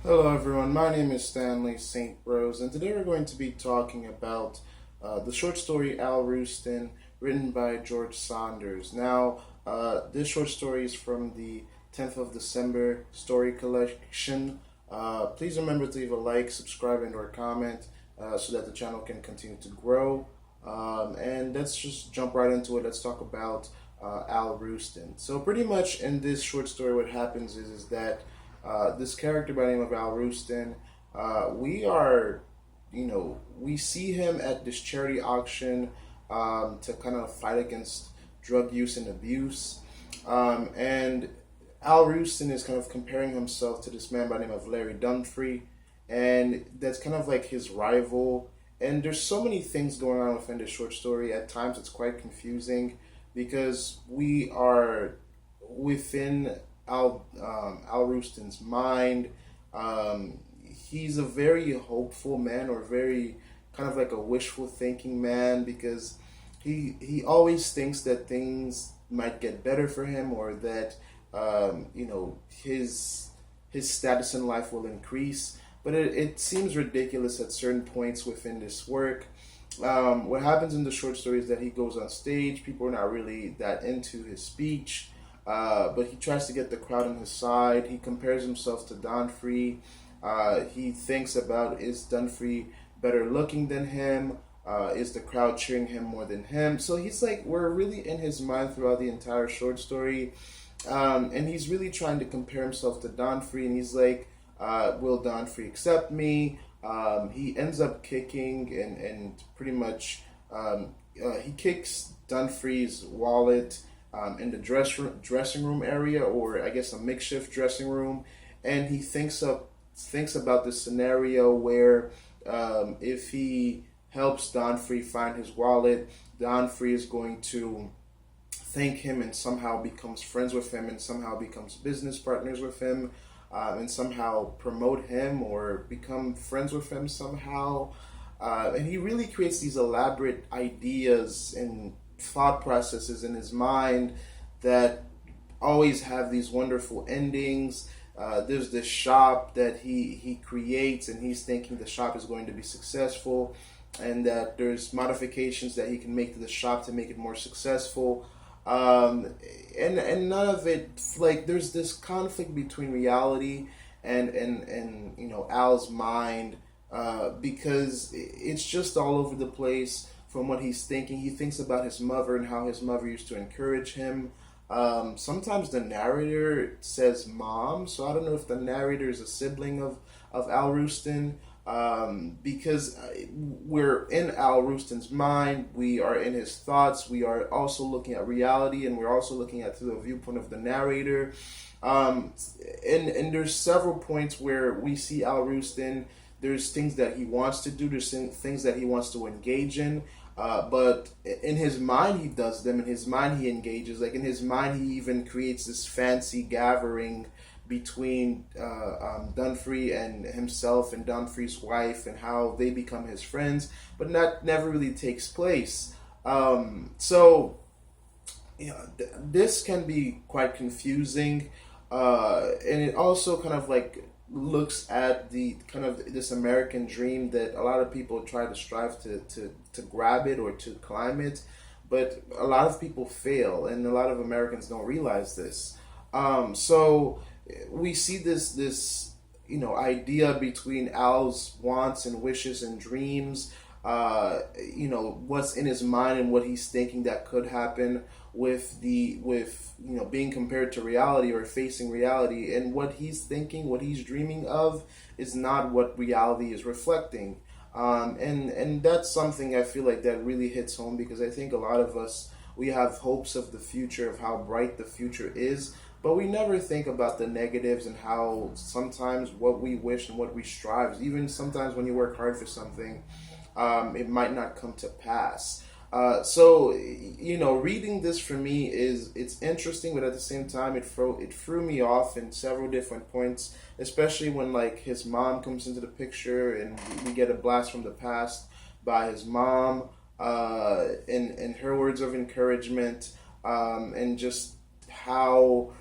Hello, everyone. My name is Stanley St. Rose, and today we're going to be talking about the short story Al Roosten, written by George Saunders. Now, this short story is from the 10th of December story collection. Please remember to leave a like, subscribe, and or comment so that the channel can continue to grow. And let's just jump right into it. Let's talk about Al Roosten. So, pretty much in this short story, what happens is that this character by the name of Al Roosten, we see him at this charity auction to kind of fight against drug use and abuse. And Al Roosten is kind of comparing himself to this man by the name of Larry Dunphy, and that's kind of like his rival. And there's so many things going on within this short story. At times, it's quite confusing because we are within Al Roosten's mind. He's a very hopeful man, or very kind of like a wishful thinking man, because he always thinks that things might get better for him, or that his status in life will increase. But it seems ridiculous at certain points within this work. What happens in the short story is that he goes on stage. People are not really that into his speech, but he tries to get the crowd on his side. He compares himself to Dunphy. He thinks about, is Dunphy better looking than him? Is the crowd cheering him more than him? So he's like, we're really in his mind throughout the entire short story. And he's really trying to compare himself to Dunphy, and he's like, will Dunphy accept me? He ends up kicking and pretty much he kicks Dunphy's wallet in the dressing room area, or I guess a makeshift dressing room, and he thinks about this scenario where if he helps Dunphy find his wallet, Dunphy is going to thank him and somehow becomes friends with him and somehow becomes business partners with him, and somehow promote him or become friends with him somehow. And he really creates these elaborate ideas and thought processes in his mind that always have these wonderful endings. There's this shop that he creates, and he's thinking the shop is going to be successful, and that there's modifications that he can make to the shop to make it more successful. And none of it, like, there's this conflict between reality and Al's mind, because it's just all over the place from what he's thinking. He thinks about his mother and how his mother used to encourage him. Sometimes the narrator says mom, so I don't know if the narrator is a sibling of Al Roosten, because we're in Al Roosten's mind, we are in his thoughts, we are also looking at reality, and we're also looking at through the viewpoint of the narrator. And there's several points where we see Al Roosten. There's things that he wants to do, there's things that he wants to engage in, but in his mind he does them, in his mind he engages. Like, in his mind he even creates this fancy gathering between Dunphy and himself and Dunphy's wife, and how they become his friends, but that never really takes place. So this can be quite confusing, and it also kind of like looks at the kind of this American dream that a lot of people try to strive to grab it or to climb it, but a lot of people fail, and a lot of Americans don't realize this. So we see this idea between Al's wants and wishes and dreams, what's in his mind and what he's thinking that could happen, with being compared to reality or facing reality, and what he's thinking, what he's dreaming of, is not what reality is reflecting. And that's something I feel like that really hits home, because I think a lot of us, we have hopes of the future, of how bright the future is, but we never think about the negatives, and how sometimes what we wish and what we strive, even sometimes when you work hard for something, it might not come to pass. So reading this for me it's interesting, but at the same time it threw me off in several different points, especially when, like, his mom comes into the picture, and we get a blast from the past by his mom, and her words of encouragement, and just how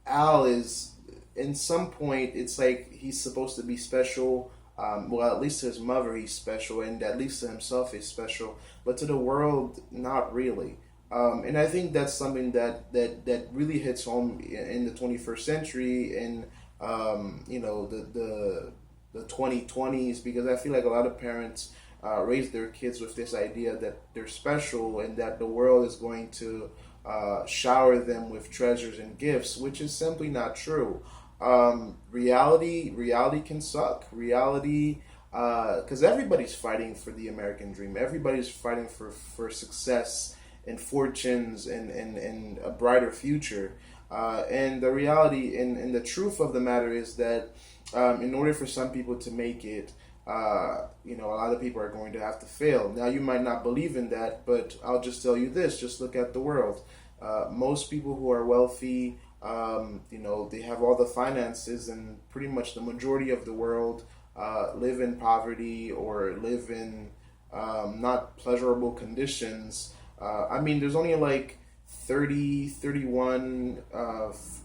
Al is in some point, it's like he's supposed to be special. Well, at least to his mother, he's special, and at least to himself, he's special. But to the world, not really. And I think that's something that really hits home in the 21st century, and the 2020s, because I feel like a lot of parents raise their kids with this idea that they're special and that the world is going to shower them with treasures and gifts, which is simply not true. Reality can suck. Reality, because everybody's fighting for the American dream. Everybody's fighting for success and fortunes and a brighter future. And the reality and the truth of the matter is that in order for some people to make it, a lot of people are going to have to fail. Now, you might not believe in that, but I'll just tell you this: just look at the world. Most people who are wealthy, they have all the finances, and pretty much the majority of the world live in poverty or live in not pleasurable conditions. There's only like 30, 31,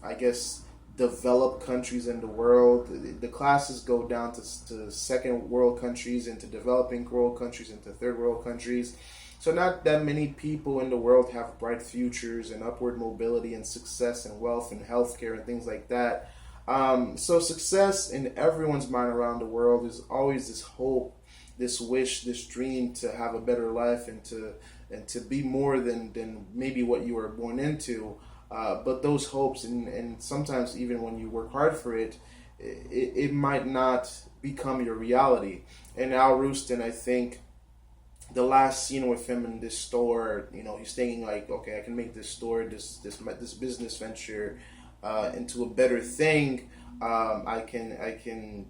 I guess, developed countries in the world. The classes go down to second world countries, into developing world countries, into third world countries. So not that many people in the world have bright futures and upward mobility and success and wealth and healthcare and things like that. So success in everyone's mind around the world is always this hope, this wish, this dream to have a better life and to be more than maybe what you were born into. But those hopes, and sometimes even when you work hard for it, it might not become your reality. And Al Roosten, I think, the last scene with him in this store, he's thinking like, okay, I can make this store, this business venture, into a better thing. I can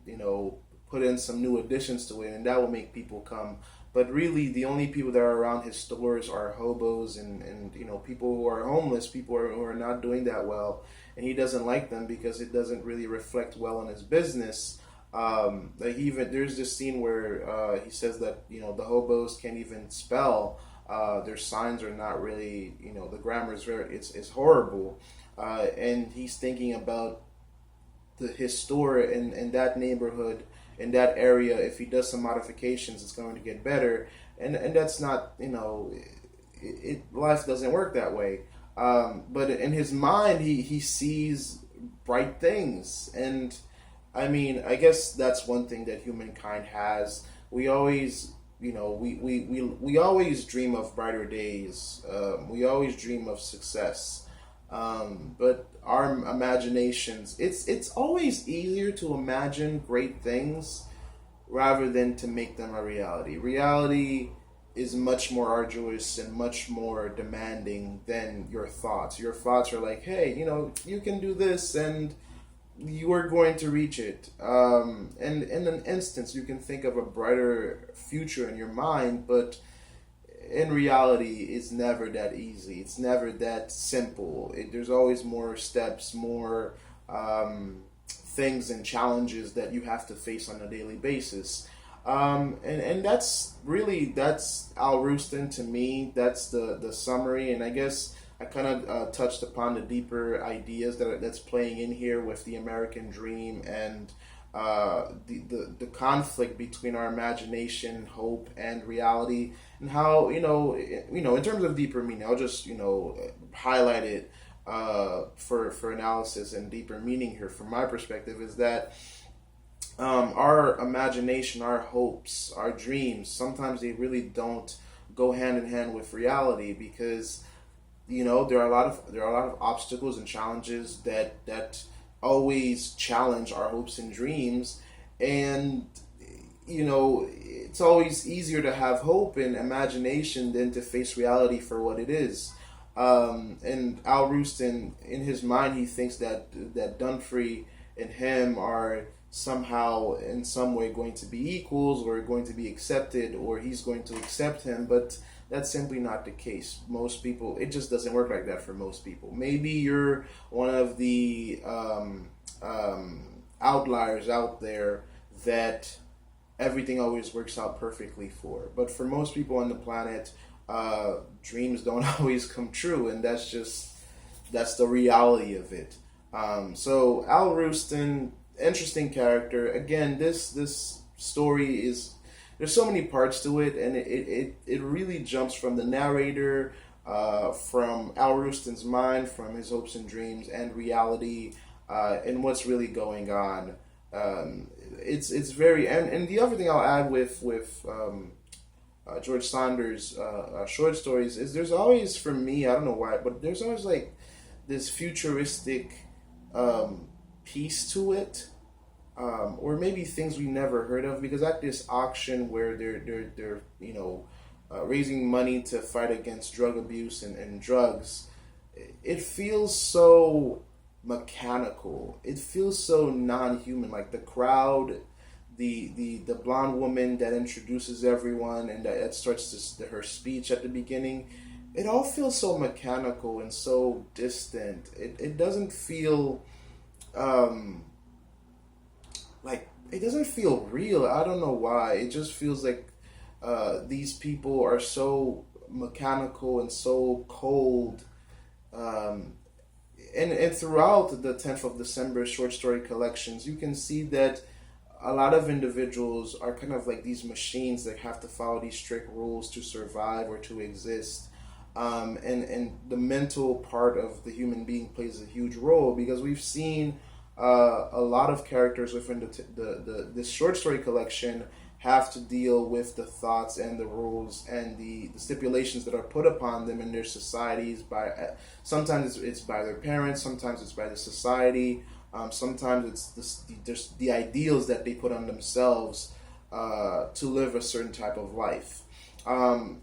put in some new additions to it, and that will make people come. But really, the only people that are around his stores are hobos and people who are homeless, people who are not doing that well, and he doesn't like them because it doesn't really reflect well on his business. There's this scene where he says that the hobos can't even spell. Their signs are not really, the grammar is it's horrible, and he's thinking about his store in that neighborhood, in that area. If he does some modifications, it's going to get better, and that's not, life doesn't work that way. But in his mind, he sees bright things, and I guess that's one thing that humankind has. We always, we always dream of brighter days. We always dream of success. But our imaginations, it's always easier to imagine great things rather than to make them a reality. Reality is much more arduous and much more demanding than your thoughts. Your thoughts are like, hey, you can do this and you are going to reach it. And in an instance, you can think of a brighter future in your mind, but in reality, it's never that easy. It's never that simple. There's always more steps, more things and challenges that you have to face on a daily basis. And that's Al Roosten to me. That's the summary. And I guess I kind of touched upon the deeper ideas that's playing in here with the American dream and the conflict between our imagination, hope, and reality, and how in terms of deeper meaning, I'll just highlight it for analysis and deeper meaning here from my perspective is that our imagination, our hopes, our dreams, sometimes they really don't go hand in hand with reality because there are a lot of obstacles and challenges that always challenge our hopes and dreams, and it's always easier to have hope and imagination than to face reality for what it is. And Al Roosten, in his mind, he thinks that Dunphy and him are somehow in some way going to be equals or going to be accepted, or he's going to accept him, but that's simply not the case. Most people, it just doesn't work like that for most people. Maybe you're one of the outliers out there that everything always works out perfectly for. But for most people on the planet, dreams don't always come true, and that's the reality of it. So Al Roosten, interesting character. Again, this story is, there's so many parts to it, and it really jumps from the narrator, from Al Roosten's mind, from his hopes and dreams and reality, and what's really going on. It's very, and the other thing I'll add with George Saunders' short stories is there's always, for me, I don't know why, but there's always like this futuristic piece to it, or maybe things we never heard of. Because at this auction where they're raising money to fight against drug abuse and drugs, it feels so mechanical. It feels so non-human. Like the crowd, the blonde woman that introduces everyone and that starts her speech at the beginning, it all feels so mechanical and so distant. It doesn't feel like, it doesn't feel real. I don't know why. It just feels like these people are so mechanical and so cold. And throughout the 10th of December short story collections, you can see that a lot of individuals are kind of like these machines that have to follow these strict rules to survive or to exist. And the mental part of the human being plays a huge role, because we've seen a lot of characters within this short story collection have to deal with the thoughts and the rules and the stipulations that are put upon them in their societies by, sometimes it's by their parents, sometimes it's by the society, sometimes it's just the ideals that they put on themselves to live a certain type of life.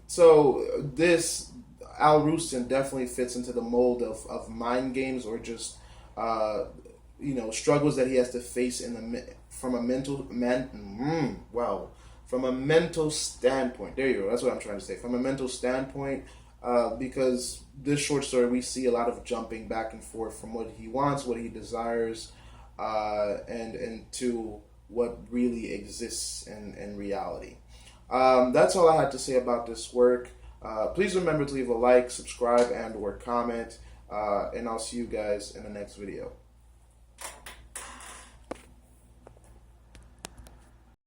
So this Al Roosten definitely fits into the mold of mind games, or just struggles that he has to face from a mental standpoint. There you go. That's what I'm trying to say. From a mental standpoint, because this short story, we see a lot of jumping back and forth from what he wants, what he desires, and to what really exists in reality. That's all I had to say about this work. Please remember to leave a like, subscribe, and or comment, and I'll see you guys in the next video.